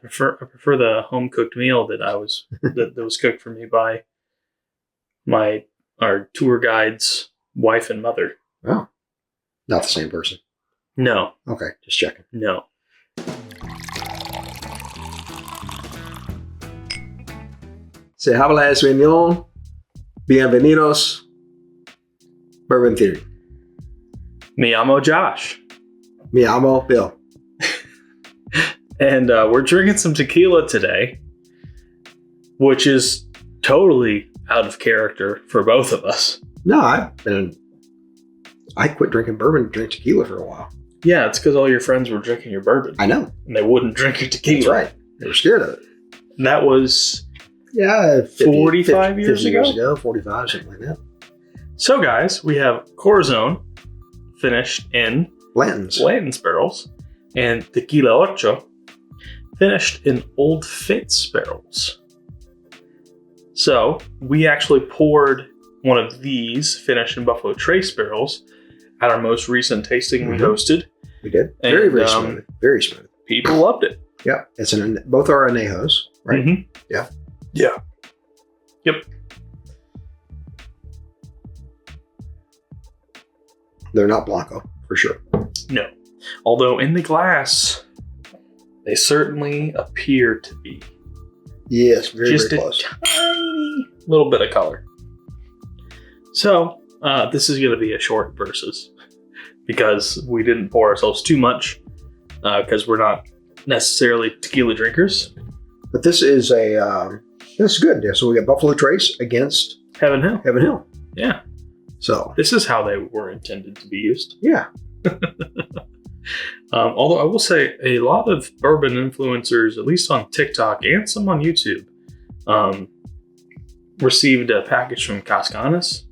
prefer the home cooked meal that that was cooked for me by our tour guide's wife and mother. Oh, not the same person. No. Okay, just checking. No. Se habla español. Bienvenidos. Bourbon Theory. Me llamo Josh. Me llamo Bill. And we're drinking some tequila today, which is totally out of character for both of us. No, I quit drinking bourbon to drink tequila for a while. Yeah, it's because all your friends were drinking your bourbon. I know. And they wouldn't drink your tequila. That's right. They were scared of it. And that was 45 years ago? 45, something like that. So, guys, we have Corazon finished in Blanton's barrels and Tequila Ocho finished in Old Fitz barrels. So, we actually poured one of these finished in Buffalo Trace barrels at our most recent tasting we hosted. We did. Very smooth. Very smooth. People loved it. Yeah. Both are añejos, right? Mm-hmm. Yeah. Yeah. Yep. They're not Blanco, for sure. No. Although in the glass, they certainly appear to be. Yes, very close. Just a tiny little bit of color. So, this is going to be a short versus because we didn't pour ourselves too much because we're not necessarily tequila drinkers. But this is this is good. Yeah, so we got Buffalo Trace against Heaven Hill. Yeah. So this is how they were intended to be used. Yeah. Although I will say a lot of bourbon influencers, at least on TikTok and some on YouTube, received a package from Cascanas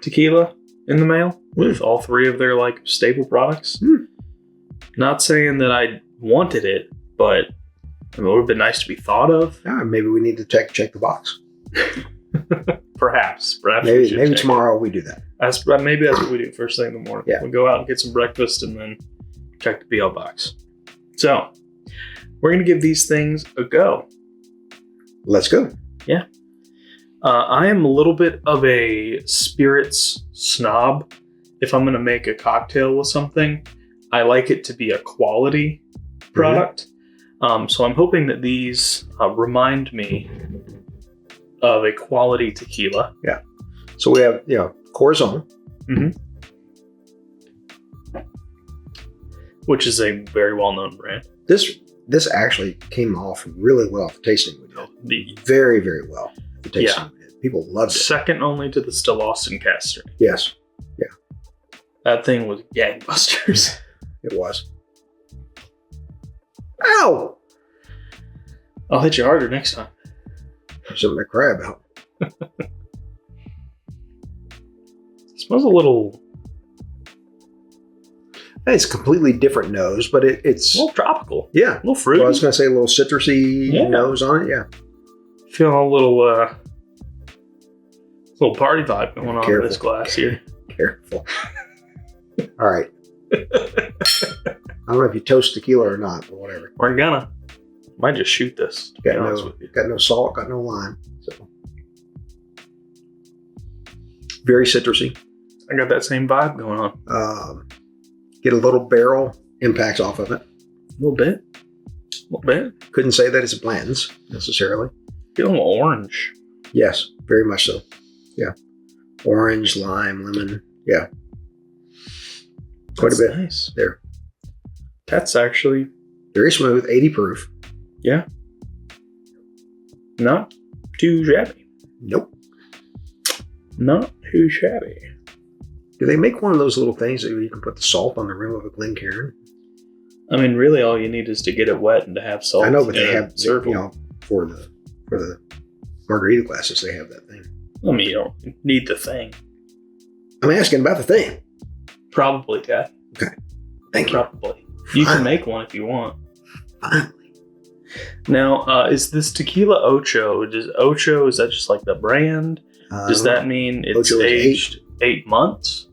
Tequila in the mail with all three of their staple products. Not saying that I wanted it, but it would have been nice to be thought of. Yeah, maybe we need to check the box. Perhaps maybe tomorrow we do that. Maybe that's what we do first thing in the morning. Yeah. We'll go out and get some breakfast and then check the PO box. So we're going to give these things a go. Let's go. Yeah. I am a little bit of a spirits snob. If I'm going to make a cocktail with something, I like it to be a quality product. So I'm hoping that these remind me of a quality tequila. Yeah. So we have, Corazon. Mm-hmm. Which is a very well-known brand. This actually came off really well for tasting. We did. Very, very well for tasting. Yeah. People loved it. Second only to the Still Austin Caster. Yes. Yeah. That thing was gangbusters. It was. Ow! I'll hit you harder next time. Something to cry about. It smells a little... It's a completely different nose, but it's... a little tropical. Yeah. A little fruity. Well, I was going to say a little citrusy nose on it, yeah. Feeling a little party vibe going on in this glass here. Careful. All right. I don't know if you toast tequila or not, but whatever. We're gonna. Might just shoot this. Got no salt, got no lime. So very citrusy. I got that same vibe going on. Get a little barrel impact off of it. A little bit. Couldn't say that it's Blanton's necessarily. Feel a little orange. Yes, very much so. Yeah. Orange, lime, lemon. Yeah. Quite a bit. Nice. There. That's actually very smooth, 80 proof. Yeah. Not too shabby. Nope. Not too shabby. Do they make one of those little things that you can put the salt on the rim of a Glencairn? I mean, really, all you need is to get it wet and to have salt. I know, but they have, for the margarita glasses, they have that thing. I mean, you don't need the thing. I'm asking about the thing. Probably, Dad. Okay. Thank you. Probably. You can make one if you want. Finally. Now, is this Tequila Ocho? Is that just like the brand? Does that mean it's aged 8 months?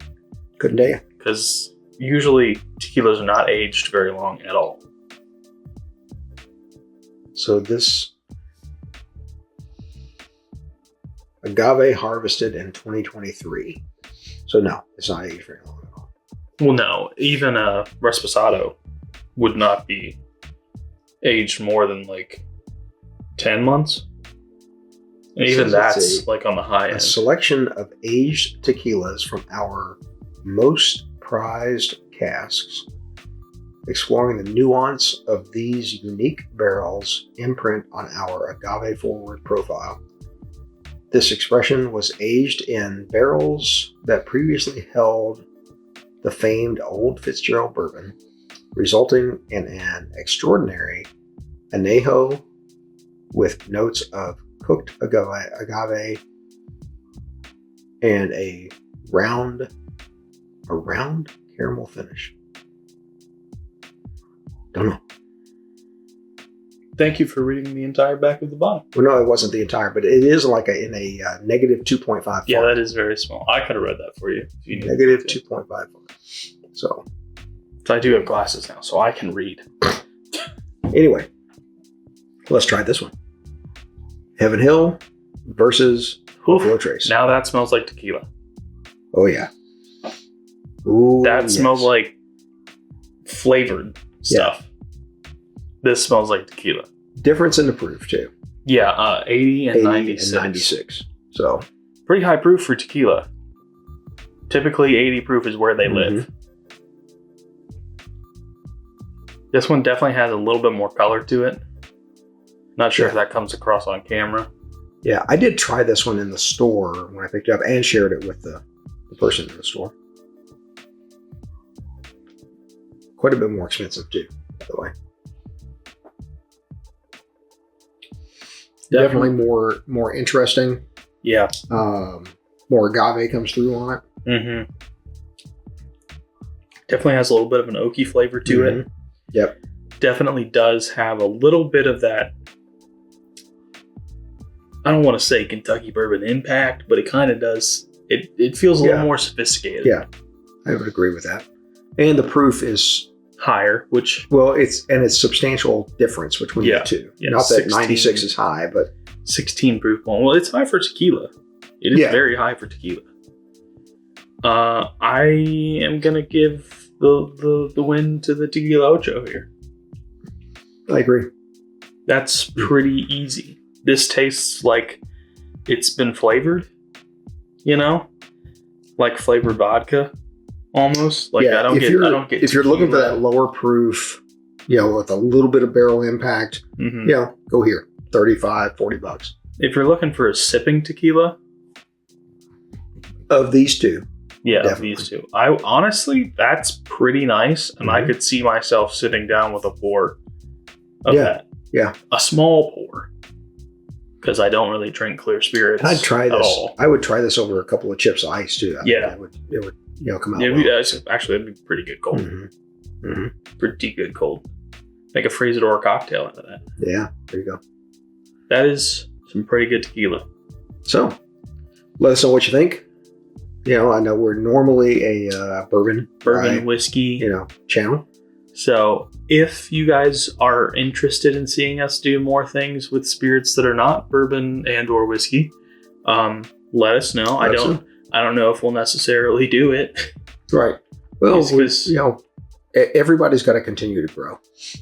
Couldn't tell you. Because usually tequilas are not aged very long at all. So this agave harvested in 2023. So no, it's not aged very long at all. Well, no, even a Reposado would not be aged more than like 10 months. And even that's like on the high end. A selection of aged tequilas from our most prized casks, exploring the nuance of these unique barrels imprint on our agave forward profile. This expression was aged in barrels that previously held the famed Old Fitzgerald bourbon, resulting in an extraordinary añejo with notes of cooked agave and a round caramel finish. Don't know. Thank you for reading the entire back of the bottle. Well, no, it wasn't the entire, but it is like in a negative 2.5 font. Yeah, that is very small. I could have read that for you. If you negative 2.5 font. So I do have glasses now, so I can read. Anyway, let's try this one. Heaven Hill versus Buffalo Trace. Now that smells like tequila. Oh, yeah. Ooh, that smells like flavored stuff. This smells like tequila. Difference in the proof, too. Yeah, 80 and 96. And 96. So pretty high proof for tequila. Typically, 80 proof is where they live. This one definitely has a little bit more color to it. Not sure if that comes across on camera. Yeah, I did try this one in the store when I picked it up and shared it with the person in the store. Quite a bit more expensive, too, by the way. Definitely more interesting. Yeah. More agave comes through on it. Mm-hmm. Definitely has a little bit of an oaky flavor to it. Yep. Definitely does have a little bit of that. I don't want to say Kentucky bourbon impact, but it kind of does. It feels a little more sophisticated. Yeah, I would agree with that. And the proof is higher, which it's substantial difference between the two. Yeah, not that 96 is high, but 16 proof point. Well, it's high for tequila. It is very high for tequila. I am gonna give the win to the Tequila Ocho here. I agree. That's pretty easy. This tastes like it's been flavored, like flavored vodka, almost. Like I don't get. If you're looking for that lower proof, with a little bit of barrel impact, go here, $35-$40. If you're looking for a sipping tequila, of these two, of these two, I honestly that's pretty nice, and I could see myself sitting down with a pour of that. Yeah, a small pour. Because I don't really drink clear spirits. I'd try this. I would try this over a couple of chips of ice too. It would come out. Actually, it'd be pretty good cold. Pretty good cold. Make a freezer cocktail out of that. Yeah, there you go. That is some pretty good tequila. So, let us know what you think. I know we're normally a bourbon whiskey, channel. So if you guys are interested in seeing us do more things with spirits that are not bourbon and or whiskey, let us know. I don't know if we'll necessarily do it. Right. Well, everybody's got to continue to grow,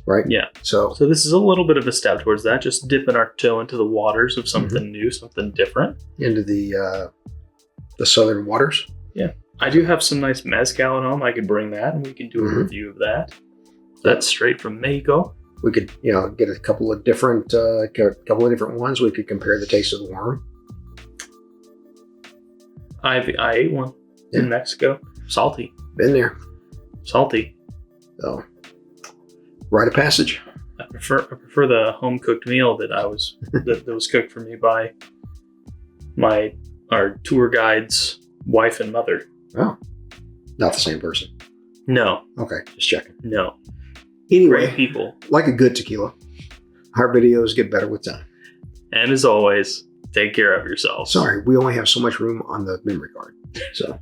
right? Yeah. So this is a little bit of a step towards that. Just dipping our toe into the waters of something new, something different. Into the southern waters. Yeah. I do have some nice mezcal at home. I could bring that and we can do a review of that. That's straight from Mexico. We could, get a couple of different ones. We could compare the taste of the worm. I ate one in Mexico. Salty. Been there. Salty. So, rite of passage. I prefer the home cooked meal that that was cooked for me by our tour guide's wife and mother. Oh, not the same person. No. Okay, just checking. No. Anyway, great people. Like a good tequila, our videos get better with time. And as always, take care of yourselves. Sorry, we only have so much room on the memory card. So.